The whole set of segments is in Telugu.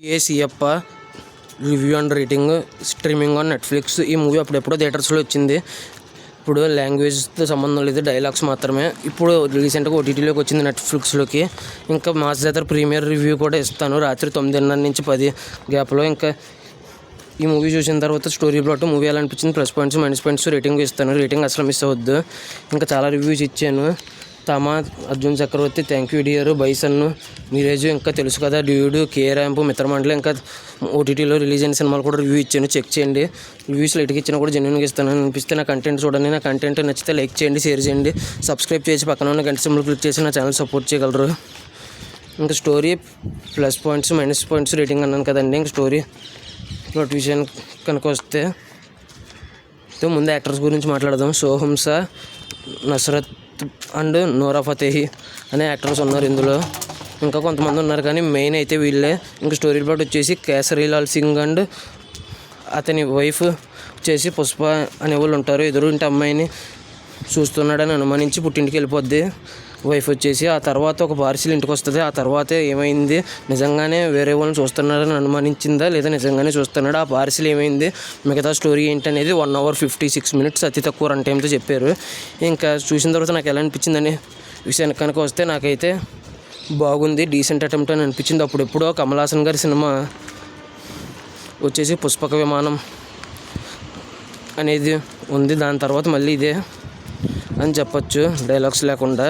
ఏ సియప్ప review and rating streaming on Netflix. ఈ మూవీ అప్పుడెప్పుడో థియేటర్స్లో వచ్చింది. ఇప్పుడు లాంగ్వేజ్తో సంబంధం లేదు, డైలాగ్స్ మాత్రమే. ఇప్పుడు రీసెంట్గా ఓటీటీలోకి వచ్చింది నెట్ఫ్లిక్స్లోకి. ఇంకా మాస్ జాతర ప్రీమియర్ రివ్యూ కూడా ఇస్తాను రాత్రి 9:30 నుంచి 10 గ్యాప్లో. ఇంకా ఈ మూవీ చూసిన తర్వాత స్టోరీ ప్లాట్, మూవీ ఎలా అనిపించింది, plus points minus points rating ఇస్తాను. రేటింగ్ అసలు మిస్ అవ్వద్దు. ఇంకా చాలా రివ్యూస్ ఇచ్చాను. తమ, అర్జున్ చక్రవర్తి, థ్యాంక్ యూ డియర్, బైసన్, మీరేజ్, ఇంకా తెలుసు కదా, డ్యూడ్, కే ర్యాంప్, మిత్రమండలి, ఇంకా ఓటీటీలో రిలీజ్ అయిన సినిమాలు కూడా రివ్యూ ఇచ్చాను. చెక్ చేయండి. రివ్యూస్ లైట్గా ఇచ్చినా కూడా జెన్యూన్గా ఇస్తాను. అనిపిస్తే నా కంటెంట్ చూడండి. నా కంటెంట్ నచ్చితే లైక్ చేయండి, షేర్ చేయండి, సబ్స్క్రైబ్ చేసి పక్కన ఉన్న గంట సింబల్ క్లిక్ చేసి నా ఛానల్ సపోర్ట్ చేయగలరు. ఇంకా story plus points minus points rating అన్నాను కదండి. ఇంకా స్టోరీ ప్లాట్ విషయం కనుక వస్తే ముందు యాక్టర్స్ గురించి మాట్లాడదాం. సోహంస, నస్రత్ అండ్ నోరా ఫతేహి అనే యాక్టర్స్ ఉన్నారు ఇందులో. ఇంకా కొంతమంది ఉన్నారు కానీ మెయిన్ అయితే వీళ్ళే. ఇంకా స్టోరీ ప్లాట్ వచ్చేసి కేసరీలాల్ సింగ్ అండ్ అతని వైఫ్ వచ్చేసి పుష్ప అనే వాళ్ళు ఉంటారు. ఎదురుంటి అమ్మాయిని చూస్తున్నాడని అనుమానించి పుట్టింటికి వెళ్ళిపోద్ది వైఫ్ వచ్చేసి. ఆ తర్వాత ఒక పార్సిల్ ఇంటికి వస్తుంది. ఆ తర్వాత ఏమైంది, నిజంగానే వేరే వాళ్ళని చూస్తున్నాడని అనుమానించిందా లేదా నిజంగానే చూస్తున్నాడు, ఆ పార్సిల్ ఏమైంది, మిగతా స్టోరీ ఏంటనేది 1 hour 56 minutes అతి తక్కువ రన్ టైంతో చెప్పారు. ఇంకా చూసిన తర్వాత నాకు ఎలా అనిపించిందని విషయానికి కనుక వస్తే నాకైతే బాగుంది, డీసెంట్ అటెంప్ట్ అని అనిపించింది. అప్పుడెప్పుడో కమల్ హాసన్ గారి సినిమా వచ్చేసి పుష్పక విమానం అనేది ఉంది. దాని తర్వాత మళ్ళీ ఇదే అని చెప్పొచ్చు డైలాగ్స్ లేకుండా.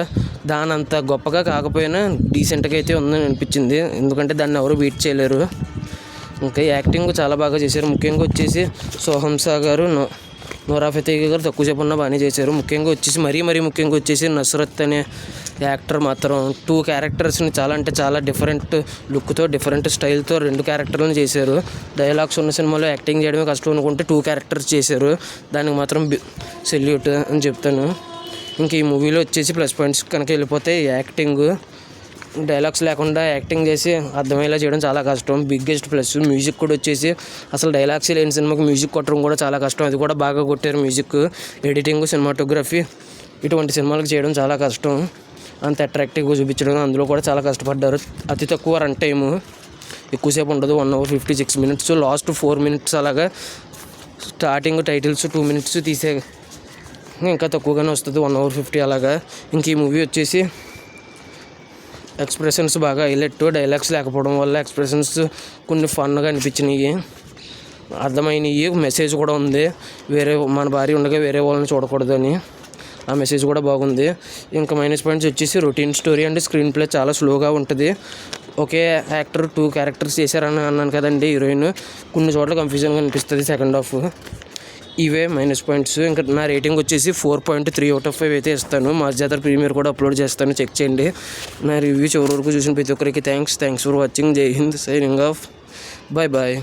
దాని అంత గొప్పగా కాకపోయినా డీసెంట్గా అయితే ఉందని అనిపించింది. ఎందుకంటే దాన్ని ఎవరు బీట్ చేయలేరు. ఇంకా యాక్టింగ్ చాలా బాగా చేశారు. ముఖ్యంగా వచ్చేసి సోహంస గారు, నోరా ఫతేహి గారు తక్కువసేపు ఉన్నా బాగానే చేశారు. ముఖ్యంగా వచ్చేసి మరీ ముఖ్యంగా వచ్చేసి నస్రత్ అనే యాక్టర్ మాత్రం 2 క్యారెక్టర్స్ని చాలా అంటే చాలా డిఫరెంట్ లుక్తో, డిఫరెంట్ స్టైల్తో 2 క్యారెక్టర్లను చేశారు. డైలాగ్స్ ఉన్న సినిమాలో యాక్టింగ్ చేయడమే కష్టం అనుకుంటే 2 క్యారెక్టర్స్ చేశారు. దానికి మాత్రం సెల్యూట్ అని చెప్తాను. ఇంక ఈ మూవీలో వచ్చేసి ప్లస్ పాయింట్స్ కనుక వెళ్ళిపోతే యాక్టింగ్, డైలాగ్స్ లేకుండా యాక్టింగ్ చేసి అర్థమయ్యేలా చేయడం చాలా కష్టం, బిగ్గెస్ట్ ప్లస్. మ్యూజిక్ కూడా వచ్చేసి అసలు డైలాగ్స్ లేని సినిమాకి మ్యూజిక్ కొట్టడం కూడా చాలా కష్టం. అది కూడా బాగా కొట్టారు మ్యూజిక్. ఎడిటింగ్, సినిమాటోగ్రఫీ ఇటువంటి సినిమాలకు చేయడం చాలా కష్టం. అంత అట్రాక్టివ్గా చూపించడం అందులో కూడా చాలా కష్టపడ్డారు. అతి తక్కువ రన్ టైము, ఎక్కువసేపు ఉండదు, 1 hour 56 minutes. లాస్ట్ 4 minutes అలాగా స్టార్టింగ్ టైటిల్స్ 2 minutes తీసే, ఇంకా తక్కువగానే వస్తుంది 1 hour 50 అలాగా. ఇంక ఈ మూవీ వచ్చేసి ఎక్స్ప్రెషన్స్ బాగా హైలైట్. డైలాగ్స్ లేకపోవడం వల్ల ఎక్స్ప్రెషన్స్ కొన్ని ఫన్గా అనిపించినాయి, అర్థమైనవి. మెసేజ్ కూడా ఉంది, మన భార్య ఉండగా వేరే వాళ్ళని చూడకూడదని. ఆ మెసేజ్ కూడా బాగుంది. ఇంకా మైనస్ పాయింట్స్ వచ్చేసి routine story and screen play చాలా స్లోగా ఉంటుంది. ఒకే యాక్టర్ 2 క్యారెక్టర్స్ చేశారని అన్నాను కదండి. హీరోయిన్ కొన్ని చోట్ల కన్ఫ్యూజన్గా అనిపిస్తుంది సెకండ్ హాఫ్. ఇవే మైనస్ పాయింట్స్. ఇంకా నా రేటింగ్ వచ్చేసి 4.3 out of 5 అయితే ఇస్తాను. మాస్ జాతర ప్రీమియర్ కూడా అప్లోడ్ చేస్తాను, చెక్ చేయండి. నా రివ్యూ చివరి వరకు చూసిన ప్రతి ఒక్కరికి థ్యాంక్స్ ఫర్ వాచింగ్. జై హింద్, సైనింగ్ ఆఫ్, బాయ్.